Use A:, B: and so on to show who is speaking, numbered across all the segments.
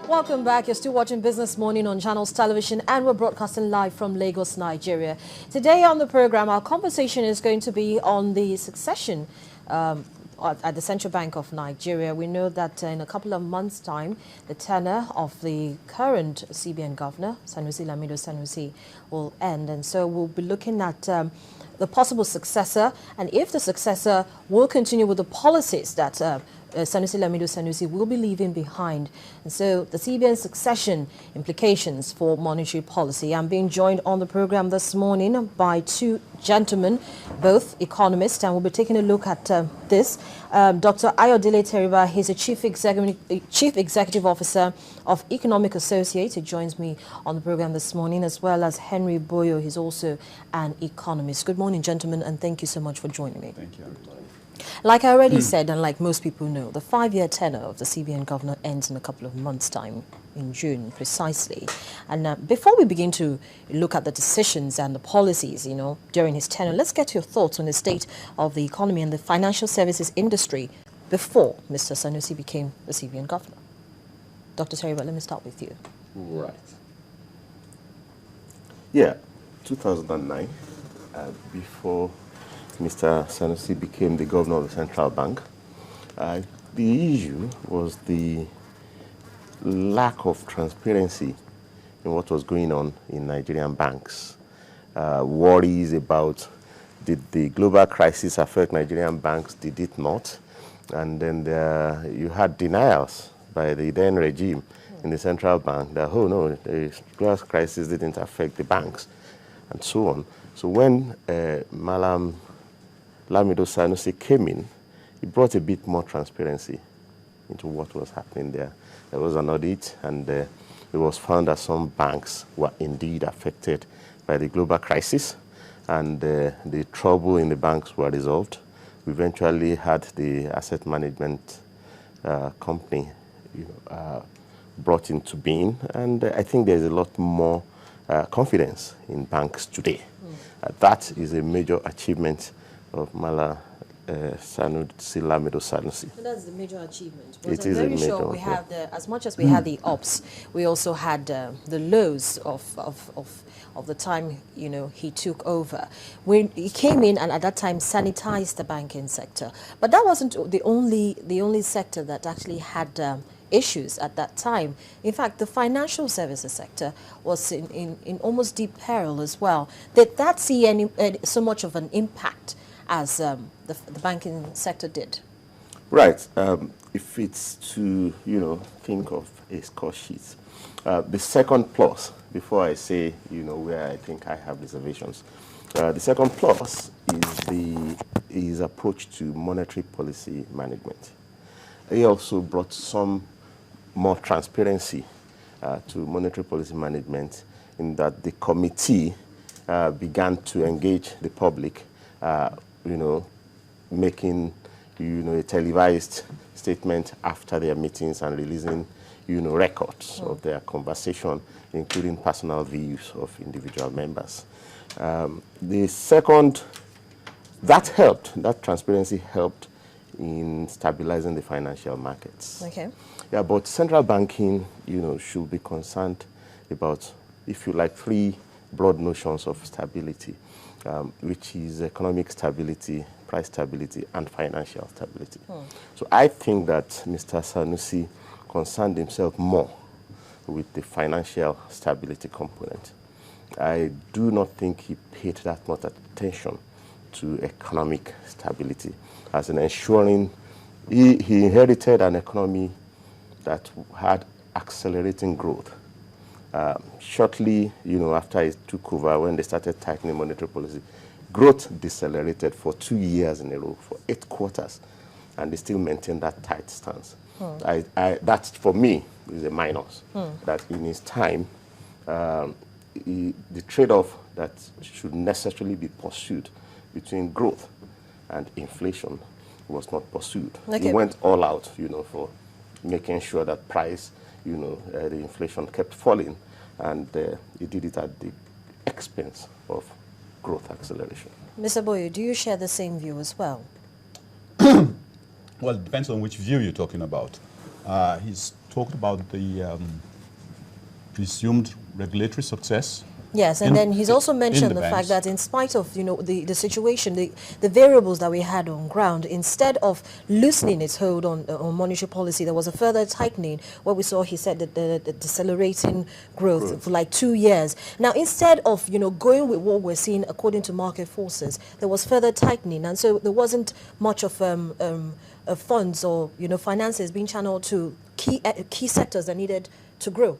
A: Welcome back. You're still watching Business Morning on Channels Television, and we're broadcasting live from Lagos, Nigeria. Today on the program, our conversation is going to be on the succession at the Central Bank of Nigeria. We know that in a couple of months' time, the tenure of the current CBN governor, Sanusi Lamido Sanusi, will end. And so we'll be looking at the possible successor, and if the successor will continue with the policies that Sanusi Lamido Sanusi will be leaving behind. And so the CBN succession implications for monetary policy. I'm being joined on the program this morning by two gentlemen, both economists, and we'll be taking a look at this. Dr. Ayodele Teriba, he's a Chief Executive Officer of Economic Associates. He joins me on the program this morning, as well as Henry Boyo. He's also an economist. Good morning, gentlemen, and thank you so much for joining me.
B: Thank you, everybody.
A: Like I already said, and like most people know, the 5-year tenure of the CBN governor ends in a couple of months' time, in June precisely. And before we begin to look at the decisions and the policies, during his tenure, let's get your thoughts on the state of the economy and the financial services industry before Mr. Sanusi became the CBN governor. Dr. Teriba, let me start with you.
B: Right. Yeah, 2009, before Mr. Sanusi became the governor of the central bank, the issue was the lack of transparency in what was going on in Nigerian banks. Worries about, did the global crisis affect Nigerian banks? Did it not? And then you had denials by the then regime in the central bank that, oh no, the global crisis didn't affect the banks, and so on. So when Malam Lamido Sanusi came in, he brought a bit more transparency into what was happening there. There was an audit, and it was found that some banks were indeed affected by the global crisis, and the trouble in the banks were resolved. We eventually had the asset management company brought into being, and I think there's a lot more confidence in banks today. That is a major achievement of Mala Sanusi Lamido Sanusi.
A: So that's the major achievement.
B: But I'm very
A: sure we have as much as we had the ups, we also had the lows of the time he took over. When he came in and at that time sanitized the banking sector, but that wasn't the only sector that actually had issues at that time. In fact, the financial services sector was in almost deep peril as well. Did that see any so much of an impact as the banking sector did?
B: Right. If it's to, think of a score sheet, the second plus, before I say, where I think I have reservations, the second plus is his approach to monetary policy management. He also brought some more transparency to monetary policy management, in that the committee began to engage the public, making a televised statement after their meetings and releasing records of their conversation, including personal views of individual members. The second, that transparency helped in stabilizing the financial markets.
A: Okay.
B: Yeah, but central banking, should be concerned about, if you like, three broad notions of stability, which is economic stability, price stability, and financial stability. So I think that Mr. Sanusi concerned himself more with the financial stability component. I do not think he paid that much attention to economic stability, as in ensuring he inherited an economy that had accelerating growth. Shortly, after he took over, when they started tightening monetary policy, growth decelerated for 2 years in a row, for 8 quarters, and they still maintain that tight stance. That, for me, is a minus. That in his time, the trade-off that should necessarily be pursued between growth and inflation was not pursued.
A: Okay.
B: He went all out, for making sure that price, the inflation kept falling, and he did it at the expense of growth acceleration.
A: Mr. Boyo, do you share the same view as well?
C: Well, it depends on which view you're talking about. He's talked about the presumed regulatory success.
A: Yes, and then he's also mentioned the fact that in spite of, the situation, the variables that we had on ground, instead of loosening its hold on monetary policy, there was a further tightening. What we saw, he said, that the decelerating growth for like 2 years. Now, instead of, going with what we're seeing according to market forces, there was further tightening. And so there wasn't much of funds or, finances being channeled to key sectors that needed to grow.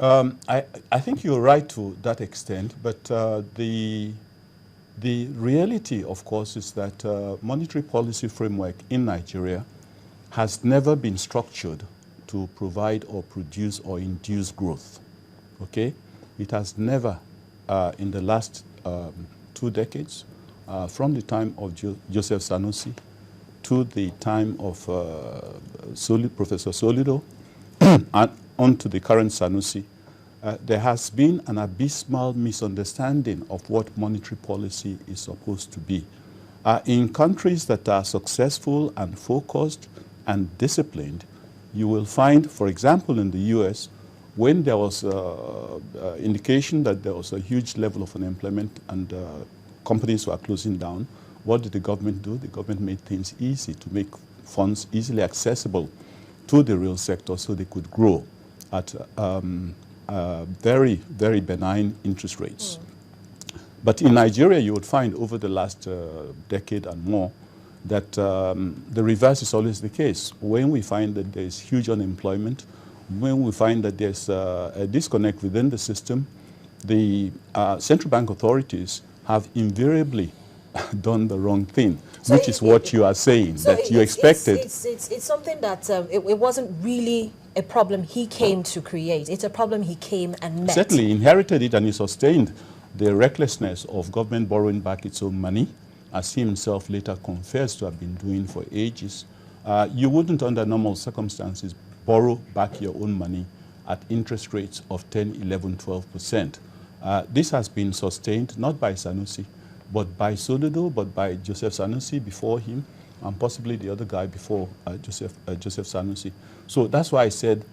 C: I think you're right to that extent, but the reality, of course, is that monetary policy framework in Nigeria has never been structured to provide or produce or induce growth. Okay, it has never, in the last 2 decades, from the time of Joseph Sanusi to the time of Professor Solido, and on to the current Sanusi, there has been an abysmal misunderstanding of what monetary policy is supposed to be. In countries that are successful and focused and disciplined, you will find, for example, in the US, when there was indication that there was a huge level of unemployment and companies were closing down, what did the government do? The government made things easy to make funds easily accessible to the real sector so they could grow at very, very benign interest rates. But in Nigeria, you would find over the last decade and more that the reverse is always the case. When we find that there is huge unemployment, when we find that there's a disconnect within the system, the central bank authorities have invariably done the wrong thing, so which is what you are saying, so that you expected.
A: It's something that it wasn't really a problem he came to create. It's a problem he came and met.
C: Certainly inherited it, and he sustained the recklessness of government borrowing back its own money, as he himself later confessed to have been doing for ages. You wouldn't, under normal circumstances, borrow back your own money at interest rates of 10, 11, 12%. This has been sustained not by Sanusi, but by Solido, but by Joseph Sanusi before him, and possibly the other guy before Joseph Sanusi. So that's why I said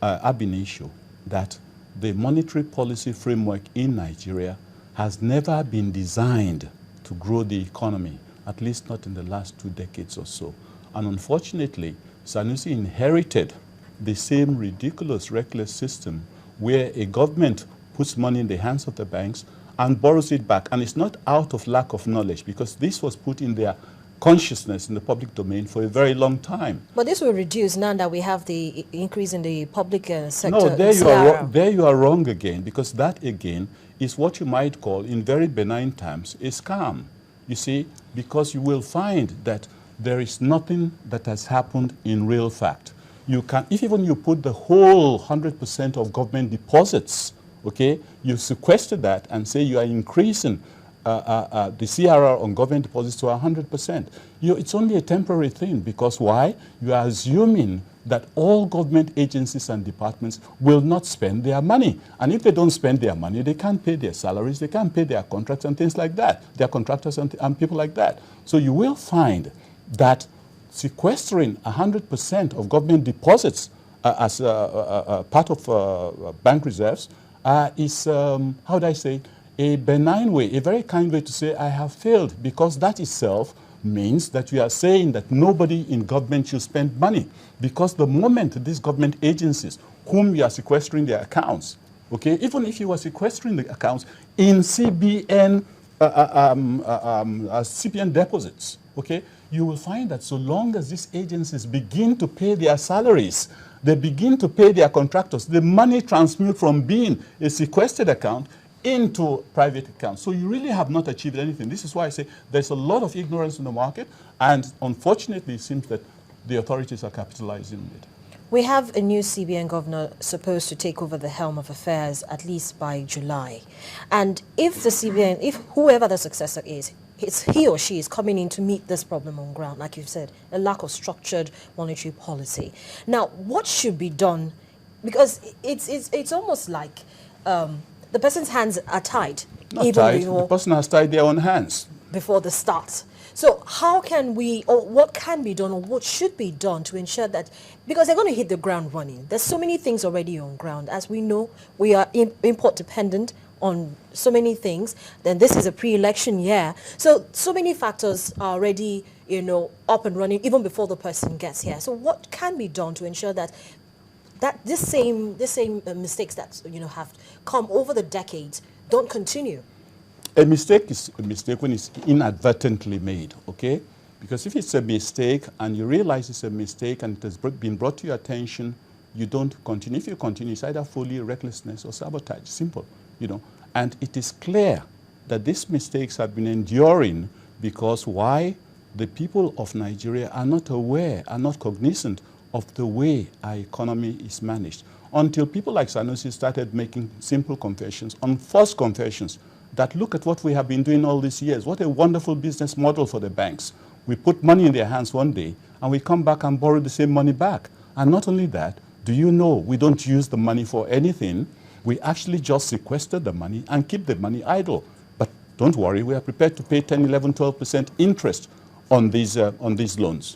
C: ab initio that the monetary policy framework in Nigeria has never been designed to grow the economy, at least not in the last 2 decades or so. And unfortunately, Sanusi inherited the same ridiculous, reckless system where a government puts money in the hands of the banks and borrows it back. And it's not out of lack of knowledge, because this was put in their consciousness in the public domain for a very long time.
A: But this will reduce now that we have the increase in the public sector.
C: No, there you are wrong again, because that again is what you might call, in very benign terms, a scam. You see, because you will find that there is nothing that has happened in real fact. You can, if even you put the whole 100% of government deposits, okay, you sequester that and say you are increasing the CRR on government deposits to 100%. It's only a temporary thing, because why? You are assuming that all government agencies and departments will not spend their money. And if they don't spend their money, they can't pay their salaries, they can't pay their contracts and things like that, their contractors and people like that. So you will find that sequestering 100% of government deposits as part of bank reserves is, how would I say, a benign way, a very kind way to say I have failed, because that itself means that we are saying that nobody in government should spend money, because the moment these government agencies whom you are sequestering their accounts, okay, even if you were sequestering the accounts in CBN, CBN deposits, okay, you will find that so long as these agencies begin to pay their salaries, they begin to pay their contractors, the money transmutes from being a sequestered account into private accounts. So you really have not achieved anything. This is why I say there's a lot of ignorance in the market, and unfortunately it seems that the authorities are capitalizing on it.
A: We have a new CBN governor supposed to take over the helm of affairs at least by July. And if the CBN, if whoever the successor is, he or she is coming in to meet this problem on ground, like you've said, a lack of structured monetary policy. Now, what should be done? Because it's almost like the person's hands are tied.
C: Not tied. The person has tied their own hands
A: before the start. So how can we, or what can be done, or what should be done to ensure that, because they're going to hit the ground running. There's so many things already on ground. As we know, we are import dependent on so many things. Then this is a pre-election year. So many factors are already, up and running even before the person gets here. So what can be done to ensure that this same mistakes that have come over the decades don't continue?
C: A mistake is a mistake when it's inadvertently made, okay? Because if it's a mistake and you realize it's a mistake and it has been brought to your attention, you don't continue. If you continue, it's either folly, recklessness, or sabotage. Simple, And it is clear that these mistakes have been enduring because why? The people of Nigeria are not aware, are not cognizant of the way our economy is managed. Until people like Sanusi started making simple confessions, false confessions, that look at what we have been doing all these years. What a wonderful business model for the banks. We put money in their hands one day, and we come back and borrow the same money back. And not only that, do you know we don't use the money for anything? We actually just sequester the money and keep the money idle. But don't worry, we are prepared to pay 10, 11, 12% interest on these loans.